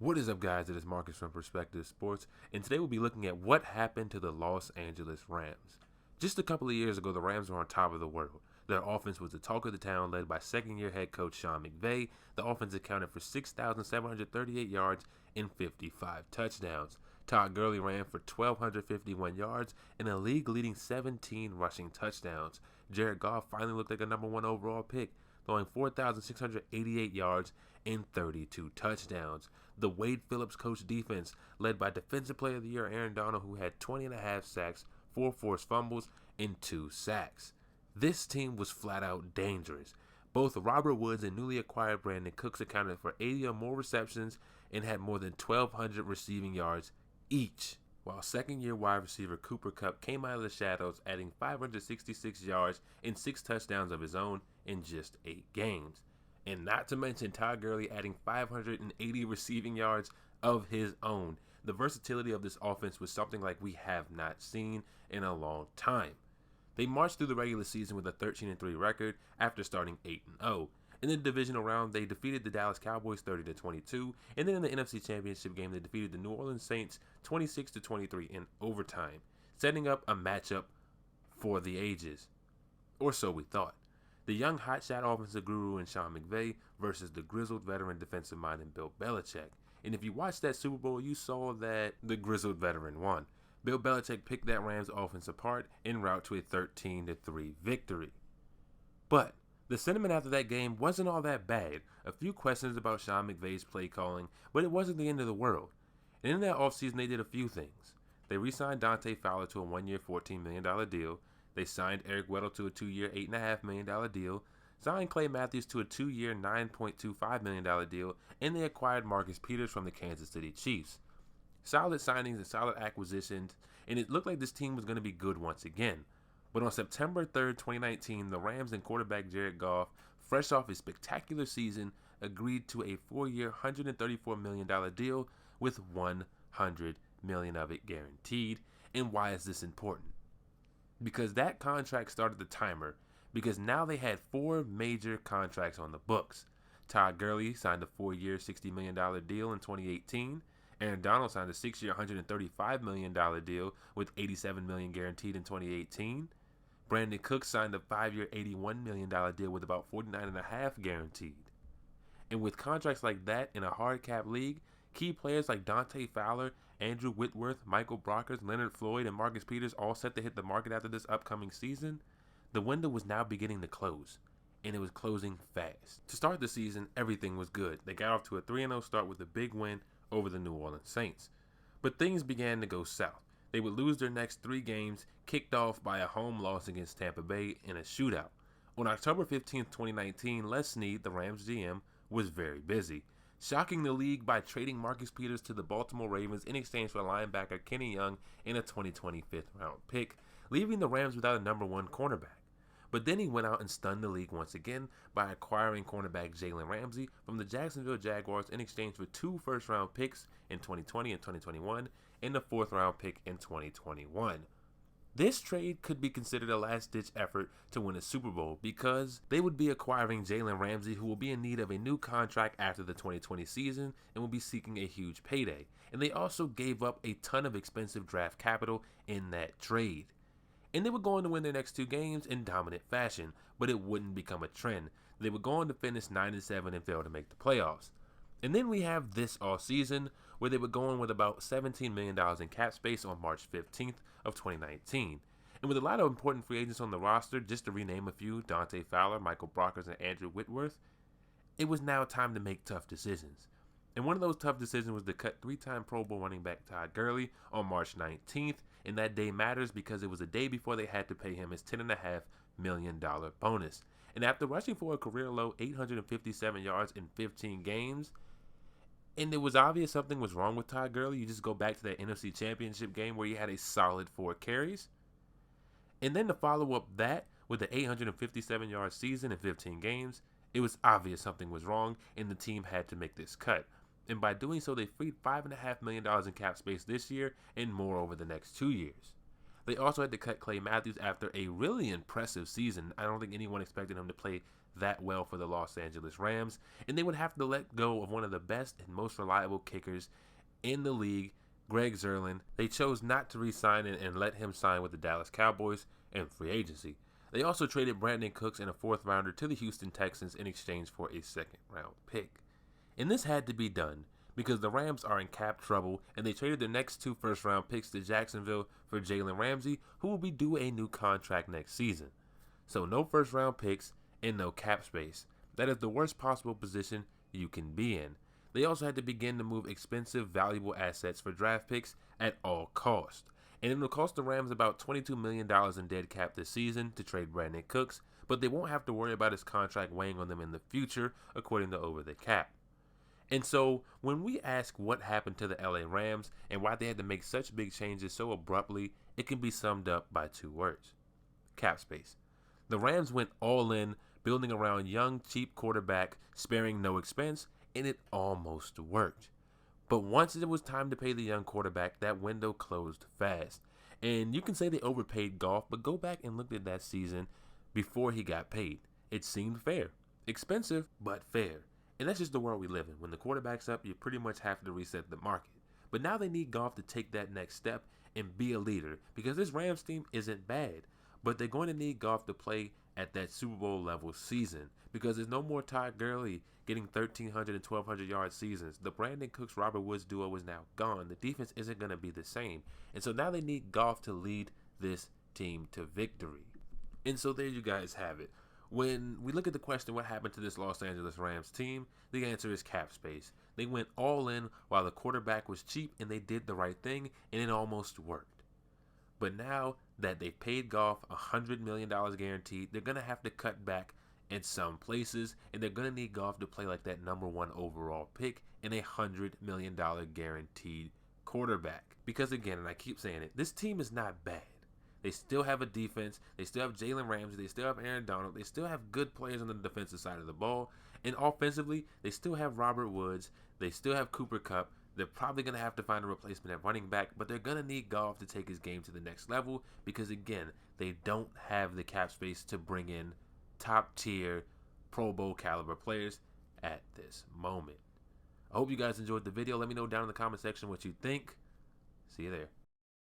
What is up, guys? It is Marcus from Perspective Sports, and today we'll be looking at what happened to the Los Angeles Rams. Just a couple of years ago, the Rams were on top of the world. Their offense was the talk of the town, led by second-year head coach Sean McVay. The offense accounted for 6,738 yards and 55 touchdowns. Todd Gurley ran for 1,251 yards and a league-leading 17 rushing touchdowns. Jared Goff finally looked like a number one overall pick, throwing 4,688 yards and 32 touchdowns. The Wade Phillips coached defense, led by Defensive Player of the Year Aaron Donald, who had 20.5 sacks, 4 forced fumbles, and 2 sacks. This team was flat out dangerous. Both Robert Woods and newly acquired Brandin Cooks accounted for 80 or more receptions and had more than 1,200 receiving yards each, while second-year wide receiver Cooper Kupp came out of the shadows, adding 566 yards and 6 touchdowns of his own in just 8 games. And not to mention Todd Gurley adding 580 receiving yards of his own. The versatility of this offense was something like we have not seen in a long time. They marched through the regular season with a 13-3 record after starting 8-0. In the divisional round, they defeated the Dallas Cowboys 30-22, and then in the NFC Championship game, they defeated the New Orleans Saints 26-23 in overtime, setting up a matchup for the ages. Or so we thought. The young hotshot offensive guru in Sean McVay versus the grizzled veteran defensive mind in Bill Belichick. And if you watched that Super Bowl, you saw that the grizzled veteran won. Bill Belichick picked that Rams offense apart en route to a 13-3 victory. But the sentiment after that game wasn't all that bad. A few questions about Sean McVay's play calling, but it wasn't the end of the world. And in that offseason, they did a few things. They re-signed Dante Fowler to a 1-year, $14 million deal. They signed Eric Weddle to a 2-year, $8.5 million deal, signed Clay Matthews to a 2-year, $9.25 million deal, and they acquired Marcus Peters from the Kansas City Chiefs. Solid signings and solid acquisitions, and it looked like this team was going to be good once again. But on September 3rd, 2019, the Rams and quarterback Jared Goff, fresh off a spectacular season, agreed to a 4-year, $134 million deal with $100 million of it guaranteed. And why is this important? Because that contract started the timer, because now they had 4 major contracts on the books. Todd Gurley signed a 4-year, $60 million deal in 2018. Aaron Donald signed a 6-year, $135 million deal with $87 million guaranteed in 2018. Brandin Cooks signed a 5-year, $81 million deal with about $49.5 guaranteed. And with contracts like that in a hard cap league, key players like Dante Fowler, Andrew Whitworth, Michael Brockers, Leonard Floyd, and Marcus Peters all set to hit the market after this upcoming season, the window was now beginning to close, and it was closing fast. To start the season, everything was good. They got off to a 3-0 start with a big win over the New Orleans Saints. But things began to go south. They would lose their next 3 games, kicked off by a home loss against Tampa Bay in a shootout. On October 15, 2019, Les Snead, the Rams GM, was very busy, shocking the league by trading Marcus Peters to the Baltimore Ravens in exchange for linebacker Kenny Young in a 2020 5th-round pick, leaving the Rams without a number 1 cornerback. But then he went out and stunned the league once again by acquiring cornerback Jalen Ramsey from the Jacksonville Jaguars in exchange for 2 first-round picks in 2020 and 2021 and a 4th-round pick in 2021. This trade could be considered a last-ditch effort to win a Super Bowl because they would be acquiring Jalen Ramsey, who will be in need of a new contract after the 2020 season and will be seeking a huge payday. And they also gave up a ton of expensive draft capital in that trade. And they were going to win their next 2 games in dominant fashion, but it wouldn't become a trend. They were going to finish 9-7 and fail to make the playoffs. And then we have this offseason, where they were going with about $17 million in cap space on March 15th of 2019. And with a lot of important free agents on the roster, just to rename a few, Dante Fowler, Michael Brockers, and Andrew Whitworth, it was now time to make tough decisions. And one of those tough decisions was to cut 3-time Pro Bowl running back Todd Gurley on March 19th, and that day matters because it was a day before they had to pay him his $10.5 million bonus. And after rushing for a career-low 857 yards in 15 games, and it was obvious something was wrong with Todd Gurley, you just go back to that NFC Championship game where he had a solid 4 carries. And then to follow up that with the 857-yard season in 15 games, it was obvious something was wrong, and the team had to make this cut. And by doing so, they freed $5.5 million in cap space this year and more over the next 2 years. They also had to cut Clay Matthews after a really impressive season. I don't think anyone expected him to play that well for the Los Angeles Rams, and they would have to let go of one of the best and most reliable kickers in the league, Greg Zerlin. They chose not to re-sign and let him sign with the Dallas Cowboys in free agency. They also traded Brandin Cooks and a fourth rounder to the Houston Texans in exchange for a second round pick. And this had to be done because the Rams are in cap trouble, and they traded their next 2 first-round picks to Jacksonville for Jalen Ramsey, who will be due a new contract next season. So no first-round picks and no cap space. That is the worst possible position you can be in. They also had to begin to move expensive, valuable assets for draft picks at all costs. And it will cost the Rams about $22 million in dead cap this season to trade Brandin Cooks, but they won't have to worry about his contract weighing on them in the future, according to Over the Cap. And so, when we ask what happened to the LA Rams and why they had to make such big changes so abruptly, it can be summed up by 2 words: cap space. The Rams went all in, building around young, cheap quarterback, sparing no expense, and it almost worked. But once it was time to pay the young quarterback, that window closed fast. And you can say they overpaid Goff, but go back and look at that season before he got paid. It seemed fair. Expensive, but fair. And that's just the world we live in. When the quarterback's up, you pretty much have to reset the market. But now they need Goff to take that next step and be a leader, because this Rams team isn't bad. But they're going to need Goff to play at that Super Bowl level season, because there's no more Todd Gurley getting 1,300 and 1,200 yard seasons. The Brandin Cooks Robert Woods duo is now gone. The defense isn't going to be the same. And so now they need Goff to lead this team to victory. And so there you guys have it. When we look at the question, what happened to this Los Angeles Rams team, the answer is cap space. They went all in while the quarterback was cheap, and they did the right thing, and it almost worked. But now that they've paid Goff $100 million guaranteed, they're going to have to cut back in some places, and they're going to need Goff to play like that #1 overall pick and a $100 million guaranteed quarterback. Because again, and I keep saying it, this team is not bad. They still have a defense. They still have Jalen Ramsey. They still have Aaron Donald. They still have good players on the defensive side of the ball. And offensively, they still have Robert Woods. They still have Cooper Kupp. They're probably going to have to find a replacement at running back, but they're going to need Goff to take his game to the next level because, again, they don't have the cap space to bring in top-tier Pro Bowl caliber players at this moment. I hope you guys enjoyed the video. Let me know down in the comment section what you think. See you there.